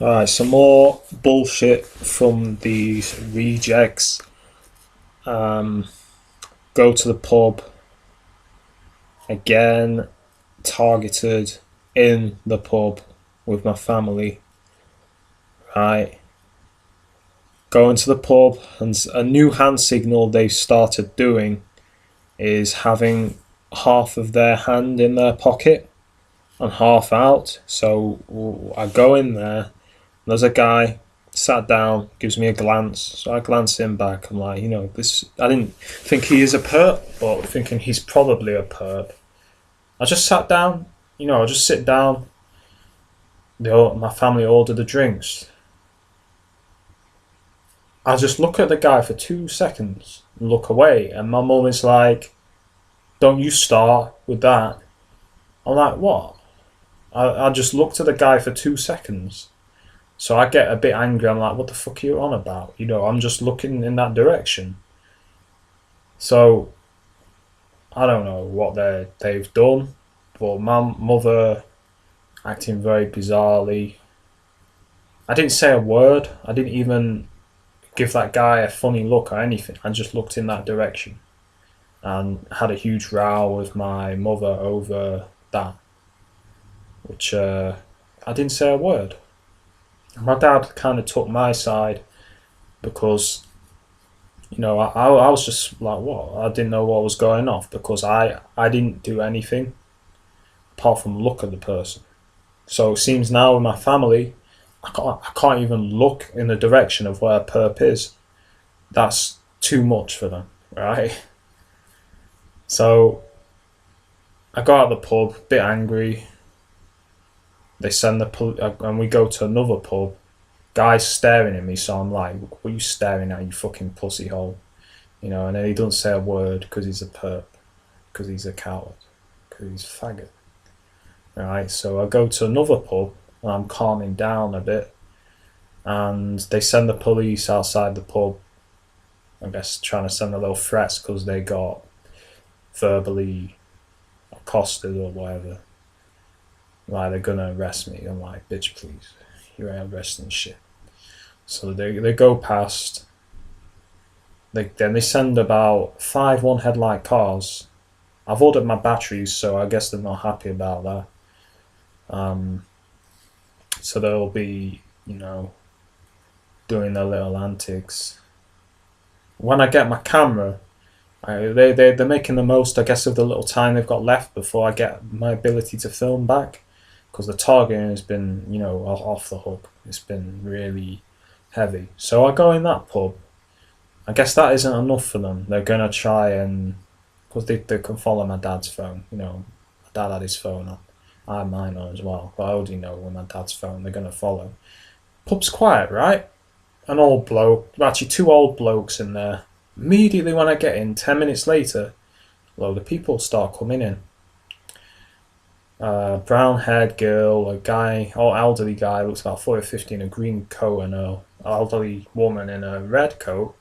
Alright, some more bullshit from these rejects. Um, Go to the pub again, targeted in the pub with my family. Right, going to the pub, and a new hand signal they've started doing is having half of their hand in their pocket and half out. So I go in there, there's a guy sat down, gives me a glance. So I glance him back. I'm like, this. I didn't think he is a perp, but thinking he's probably a perp. I just sat down. I just sit down. My family ordered the drinks. I just look at the guy for 2 seconds and look away, and my mum is like, "Don't you start with that." I'm like, "What?" I just looked at the guy for 2 seconds. So I get a bit angry. I'm like, what the fuck are you on about? I'm just looking in that direction. So I don't know what they've done, but my mother acting very bizarrely. I didn't say a word. I didn't even give that guy a funny look or anything. I just looked in that direction and had a huge row with my mother over that, which I didn't say a word. My dad kind of took my side because I was just like, what? I didn't know what was going off because I didn't do anything apart from look at the person. So it seems now with my family, I can't even look in the direction of where perp is. That's too much for them, right? So I go out of the pub, a bit angry. They send the and we go to another pub. Guy's staring at me, so I'm like, "What are you staring at, you fucking pussy hole?" And then he doesn't say a word because he's a perp, because he's a coward, because he's a faggot. Right, so I go to another pub and I'm calming down a bit, and they send the police outside the pub. I guess trying to send a little threats because they got verbally accosted or whatever. Like they're gonna arrest me. I'm like, bitch, please, you ain't arresting shit. So they go past. Then they send about 5 1 headlight cars. I've ordered my batteries, so I guess they're not happy about that. So they'll be, doing their little antics. When I get my camera, they're making the most, I guess, of the little time they've got left before I get my ability to film back. Because the targeting has been, off the hook. It's been really heavy. So I go in that pub. I guess that isn't enough for them. They're going to try and... Because they can follow my dad's phone. My dad had his phone on. I had mine on as well. But I already know with my dad's phone they're going to follow. Pub's quiet, right? An old bloke. Actually, two old blokes in there. Immediately when I get in, 10 minutes later, a load of people start coming in. Brown haired girl, a guy, elderly guy, looks about 40 or 50 in a green coat, and an elderly woman in a red coat.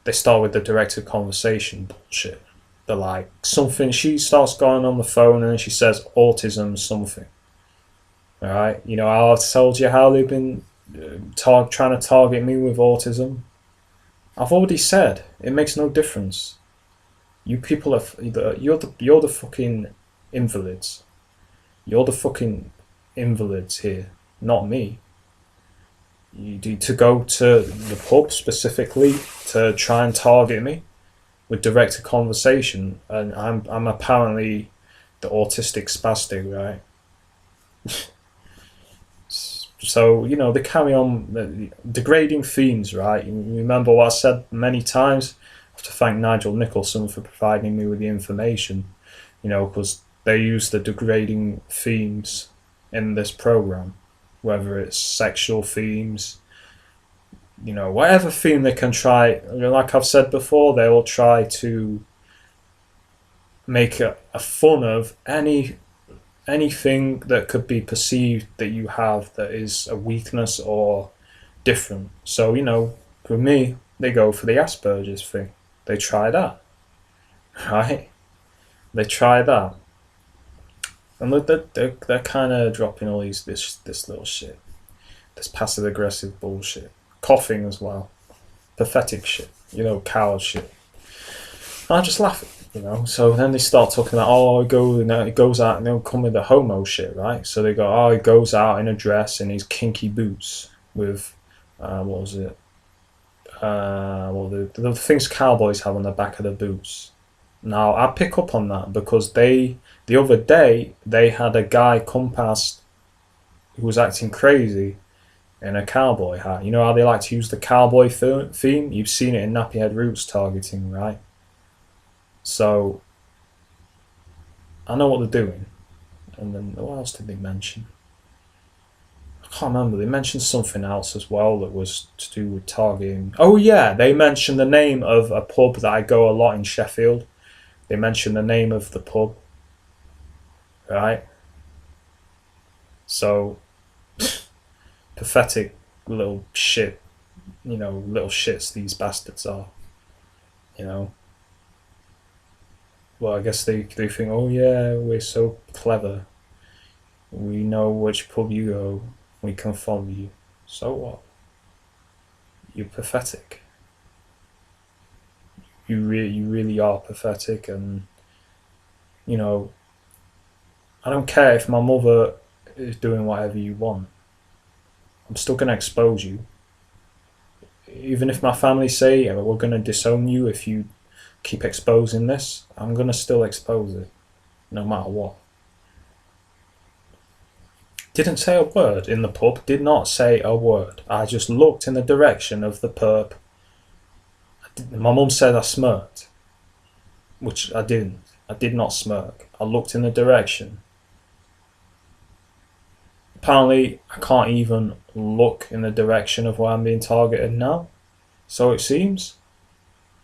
They start with the directed conversation bullshit. They're like, something, she starts going on the phone and she says autism something. Alright, I've told you how they've been trying to target me with autism. I've already said, it makes no difference. You people are, you're the fucking invalids. You're the fucking invalids here, not me. You need to go to the pub specifically to try and target me with directed conversation, and I'm apparently the autistic spastic, right? So they carry on degrading themes, right? You remember what I said many times. I have to thank Nigel Nicholson for providing me with the information, because they use the degrading themes in this program, whether it's sexual themes, whatever theme they can try. Like I've said before, they will try to make a fun of anything that could be perceived that you have that is a weakness or different. So, for me, they go for the Asperger's thing. They try that, right? They try that. And they're kind of dropping all this little shit. This passive aggressive bullshit. Coughing as well. Pathetic shit. You know, coward shit. And I just laugh at it, you know. So then they start talking about, oh, it goes out, and they'll come with the homo shit, right? So they go, oh, he goes out in a dress in his kinky boots with, what was it? Well, the things cowboys have on the back of the boots. Now, I pick up on that because the other day, they had a guy come past who was acting crazy in a cowboy hat. You know how they like to use the cowboy theme? You've seen it in Nappyhead Roots targeting, right? So, I know what they're doing. And then, what else did they mention? I can't remember. They mentioned something else as well that was to do with targeting. Oh yeah, they mentioned the name of a pub that I go a lot in Sheffield. They mentioned the name of the pub. Right? So, pathetic little shit, you know, little shits these bastards are, you know. Well, I guess they think, oh yeah, we're so clever. We know which pub you go. We can follow you. So what? You're pathetic. You really are pathetic, and you know, I don't care if my mother is doing whatever you want. I'm still gonna expose you. Even if my family say, yeah, we're gonna disown you if you keep exposing this, I'm gonna still expose it, no matter what. Didn't say a word in the pub, did not say a word. I just looked in the direction of the perp. My mum said I smirked, which I didn't. I did not smirk. I looked in the direction. Apparently, I can't even look in the direction of where I'm being targeted now. So it seems,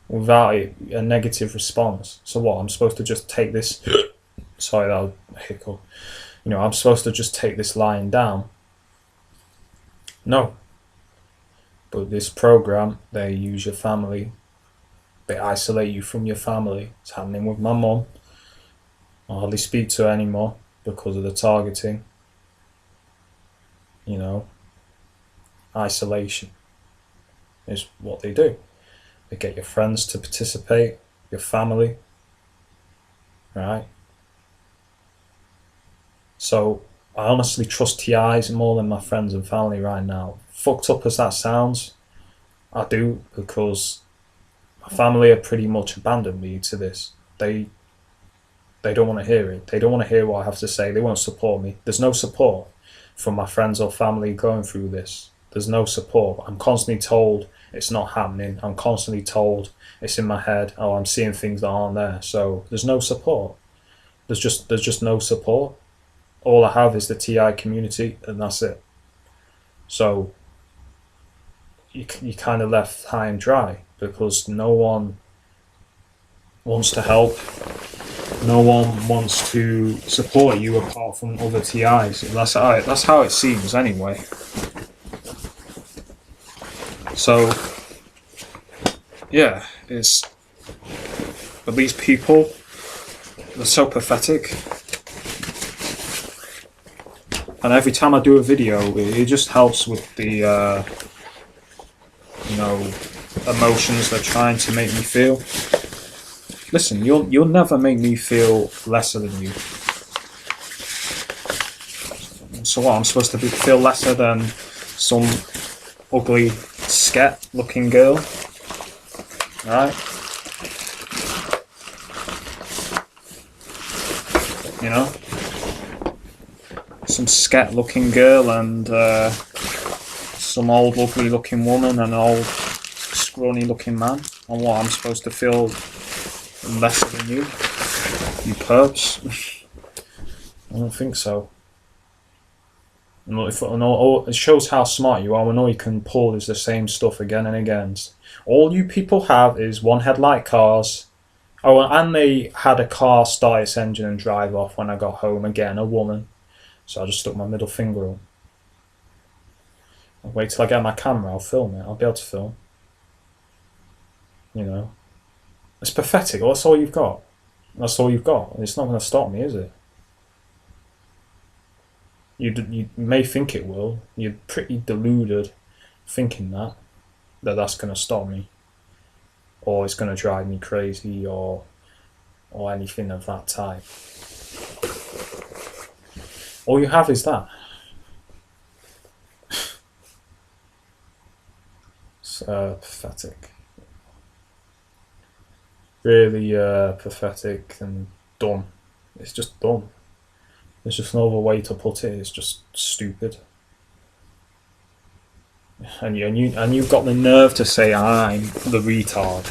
without a negative response. So what, I'm supposed to just take this... Sorry, that was a hiccup. You know, I'm supposed to just take this lying down. No. But this program, they use your family. They isolate you from your family. It's happening with my mum. I hardly speak to her anymore because of the targeting. You know, isolation is what they do. They get your friends to participate, your family, right? So I honestly trust TIs more than my friends and family right now. Fucked up as that sounds, I do, because my family have pretty much abandoned me to this. They don't want to hear it. They don't want to hear what I have to say. They won't support me. There's no support from my friends or family going through this. There's no support. I'm constantly told it's not happening. I'm constantly told it's in my head. Oh, I'm seeing things that aren't there. So there's no support. There's just no support. All I have is the TI community, and that's it. So you kind of left high and dry because no one wants to help. No one wants to support you apart from other TIs. That's how it seems anyway. So yeah, but these people, they're so pathetic. And every time I do a video, it just helps with the, you know, emotions they're trying to make me feel. Listen, you'll never make me feel lesser than you. So what? I'm supposed to feel lesser than some ugly sket-looking girl, right? You know. Some scat-looking girl and some old ugly-looking woman and an old scrawny-looking man. And what, I'm supposed to feel lesser than you perps? I don't think so. It shows how smart you are when all you can pull is the same stuff again and again. All you people have is one headlight cars. Oh, and they had a car start its engine and drive off when I got home again, a woman. So I just stuck my middle finger up. I'll wait till I get my camera, I'll film it. I'll be able to film. You know. It's pathetic. Well, that's all you've got. That's all you've got. It's not going to stop me, is it? You may think it will. You're pretty deluded thinking that's going to stop me, or it's going to drive me crazy, or anything of that type. All you have is that. It's pathetic. Really pathetic and dumb. It's just dumb. There's just no other way to put it. It's just stupid. And you've got the nerve to say I'm the retard.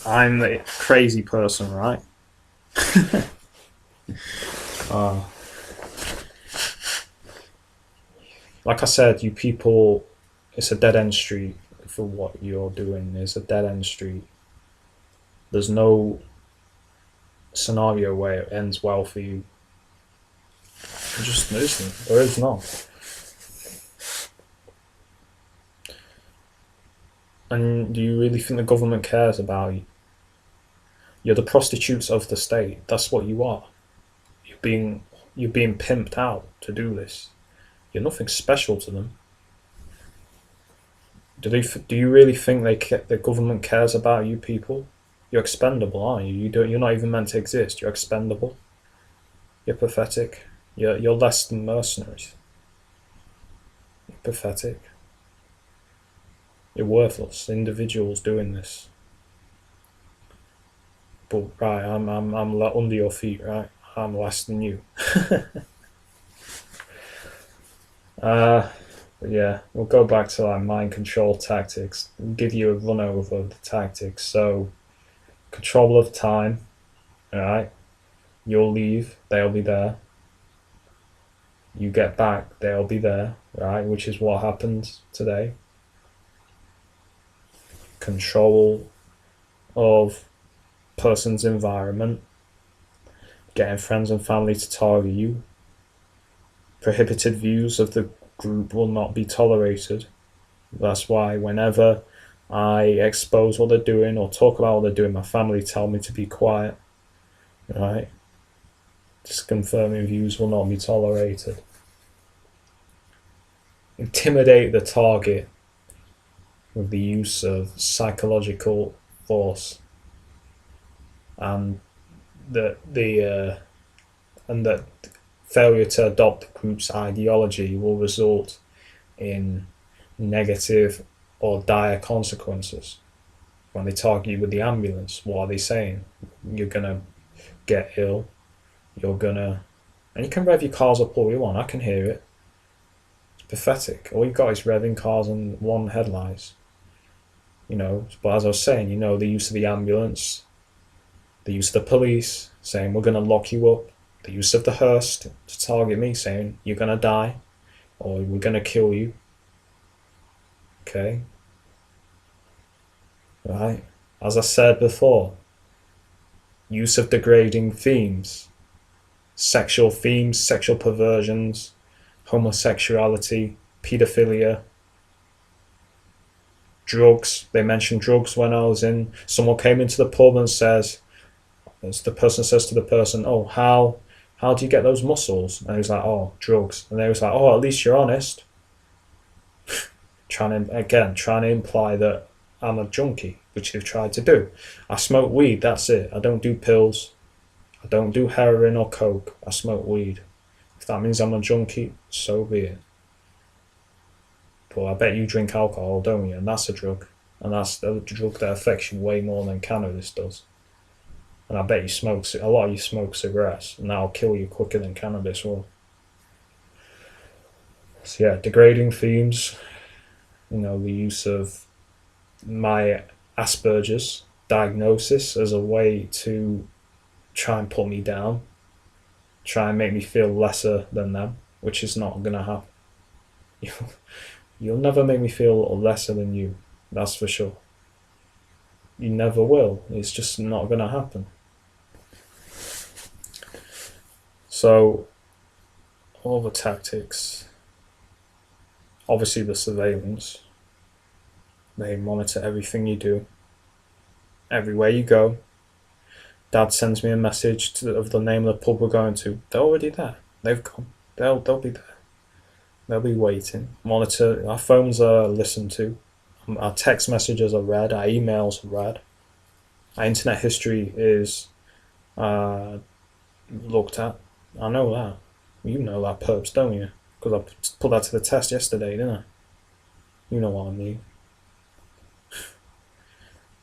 I'm the crazy person, right? uh, like I said, you people, it's a dead end street for what you're doing. It's a dead end street. There's no scenario where it ends well for you. It just isn't. There is not. And do you really think the government cares about you? You're the prostitutes of the state. That's what you are. You're being pimped out to do this. You're nothing special to them. Do you really think the government cares about you people? You're expendable, aren't you? You're not even meant to exist. You're expendable. You're pathetic. You're less than mercenaries. You're pathetic. You're worthless individuals doing this. But right, I'm under your feet, right? I'm less than you. But yeah, we'll go back to like mind control tactics. I'll give you a run over of the tactics. So, control of time. All right, you'll leave, they'll be there. You get back, they'll be there. Right, which is what happened today. Control of person's environment, getting friends and family to target you. Prohibited views of the group will not be tolerated. That's why whenever I expose what they're doing or talk about what they're doing, my family tell me to be quiet. Right? Just confirming views will not be tolerated. Intimidate the target with the use of psychological force, and that failure to adopt the group's ideology will result in negative or dire consequences. When they target you with the ambulance, what are they saying? You're gonna get ill. And you can rev your cars up all you want. I can hear it. It's pathetic. All you got is revving cars and one headlights. But as I was saying, the use of the ambulance, the use of the police saying we're going to lock you up, the use of the hearse to target me saying you're going to die or we're going to kill you. Okay? Right? As I said before, use of degrading themes, sexual perversions, homosexuality, paedophilia, drugs. They mentioned drugs when I was in. Someone came into the pub and says, as the person says to the person, "Oh, how do you get those muscles?" And he was like, "Oh, drugs." And they was like, "Oh, at least you're honest." trying to imply that I'm a junkie, which they've tried to do. I smoke weed. That's it. I don't do pills. I don't do heroin or coke. I smoke weed. If that means I'm a junkie, so be it. But I bet you drink alcohol, don't you? And that's a drug. And that's a drug that affects you way more than cannabis does. And I bet a lot of you smoke cigarettes, and that'll kill you quicker than cannabis will. So yeah, degrading themes. The use of my Asperger's diagnosis as a way to try and put me down, try and make me feel lesser than them, which is not going to happen. You'll never make me feel lesser than you, that's for sure. You never will. It's just not going to happen. So, all the tactics, obviously the surveillance, they monitor everything you do, everywhere you go. Dad sends me a message of the name of the pub we're going to. They're already there. They've gone. They'll be there. They'll be waiting. Monitor. Our phones are listened to. Our text messages are read. Our emails are read. Our internet history is looked at. I know that. You know that, perps, don't you? Because I put that to the test yesterday, didn't I? You know what I mean.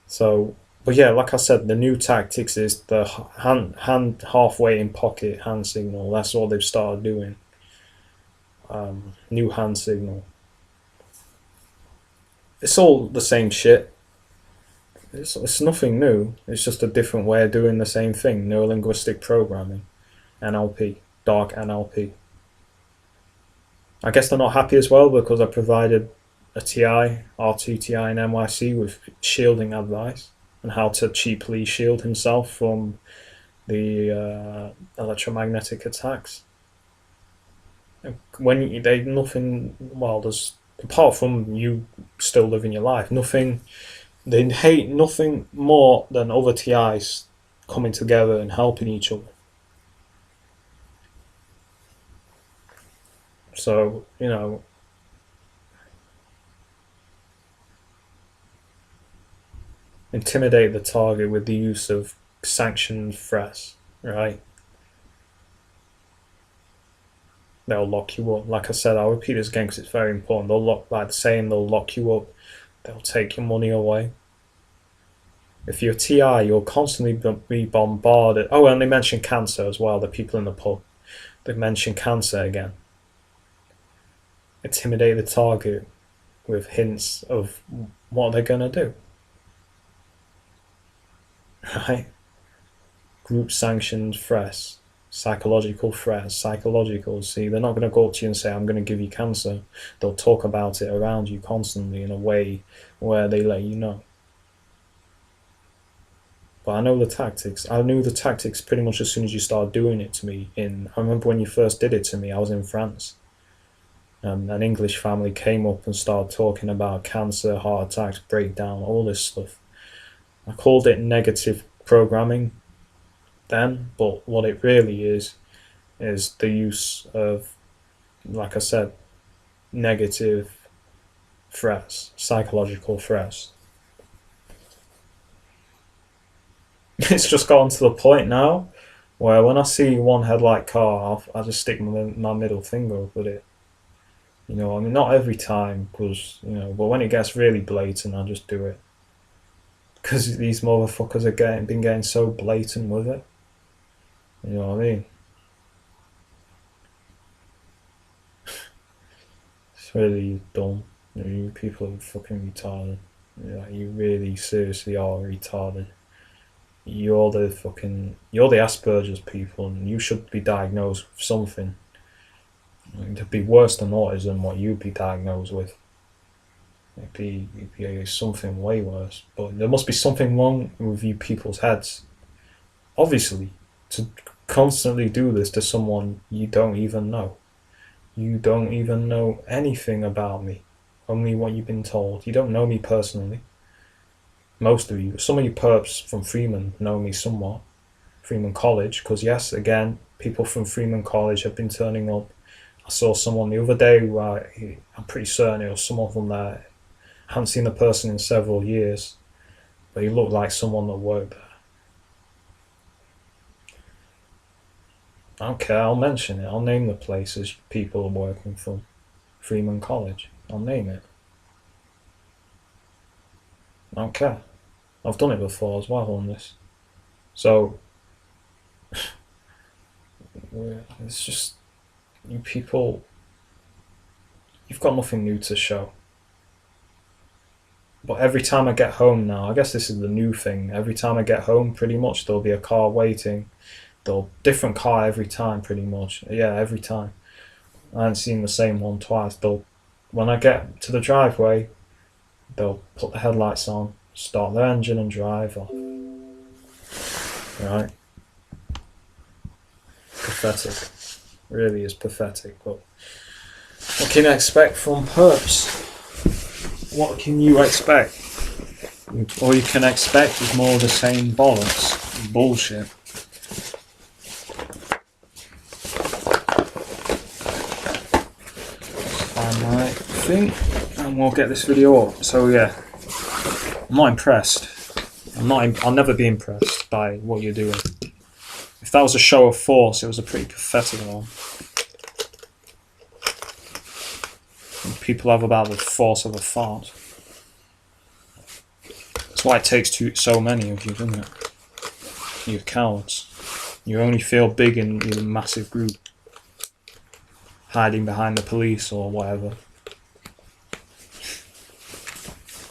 So, but yeah, like I said, the new tactics is the hand halfway in pocket hand signal. That's what they've started doing. New hand signal. It's all the same shit. It's nothing new. It's just a different way of doing the same thing. Neurolinguistic programming, NLP, dark NLP. I guess they're not happy as well because I provided a TI, R2TI and NYC with shielding advice and how to cheaply shield himself from the electromagnetic attacks. When they nothing, well, there's apart from you still living your life, nothing. They hate nothing more than other TIs coming together and helping each other. So, intimidate the target with the use of sanctioned threats, right? They'll lock you up. Like I said, I'll repeat this again because it's very important. They'll lock you up. They'll take your money away. If you're TI, you'll constantly be bombarded. Oh, and they mentioned cancer as well, the people in the pub. They mentioned cancer again. Intimidate the target with hints of what they're going to do. Right? Group sanctioned threats. Psychological threats. See, they're not going to go up to you and say, I'm going to give you cancer. They'll talk about it around you constantly in a way where they let you know. But I know the tactics. I knew the tactics pretty much as soon as you started doing it to me. I remember when you first did it to me, I was in France. An English family came up and started talking about cancer, heart attacks, breakdown, all this stuff. I called it negative programming then, but what it really is the use of, like I said, negative threats, psychological threats. It's just gotten to the point now where when I see one headlight car, I just stick my middle finger up at it. I mean, not every time, because, but when it gets really blatant, I just do it. Because these motherfuckers are been getting so blatant with it. You know what I mean? It's really dumb. You people are fucking retarded. You really seriously are retarded. You're the Asperger's people, and you should be diagnosed with something. It'd be worse than autism what you'd be diagnosed with. It'd be something way worse. But there must be something wrong with you people's heads. Obviously, to constantly do this to someone you don't even know. You don't even know anything about me. Only what you've been told. You don't know me personally. Most of you. Some of you perps from Freeman know me somewhat. Freeman College. Because yes, again, people from Freeman College have been turning up. I saw someone the other day who I'm pretty certain it was someone from there. I haven't seen the person in several years, but he looked like someone that worked there. I don't care, I'll mention it. I'll name the places people are working from. Freeman College. I'll name it. I don't care. I've done it before as well on this. So, it's just, you people, you've got nothing new to show. But every time I get home now, I guess this is the new thing. Every time I get home, pretty much, there'll be a car waiting. Different car every time, pretty much. Yeah, every time. I haven't seen the same one twice. When I get to the driveway, they'll put the headlights on, start their engine and drive off. Right? Pathetic. Really is pathetic. But what can you expect from perps? What can you expect? All you can expect is more of the same bollocks, bullshit. my thing, and we'll get this video up. So yeah, I'm not impressed. I'll never be impressed by what you're doing. If that was a show of force, it was a pretty pathetic one. And people have about the force of a fart. That's why it takes so many of you, doesn't it? You're cowards. You only feel big in your massive group, hiding behind the police or whatever.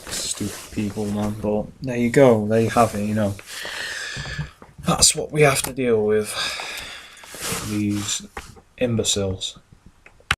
Stupid people, man. But there you go. There you have it. You know, that's what we have to deal with. These imbeciles.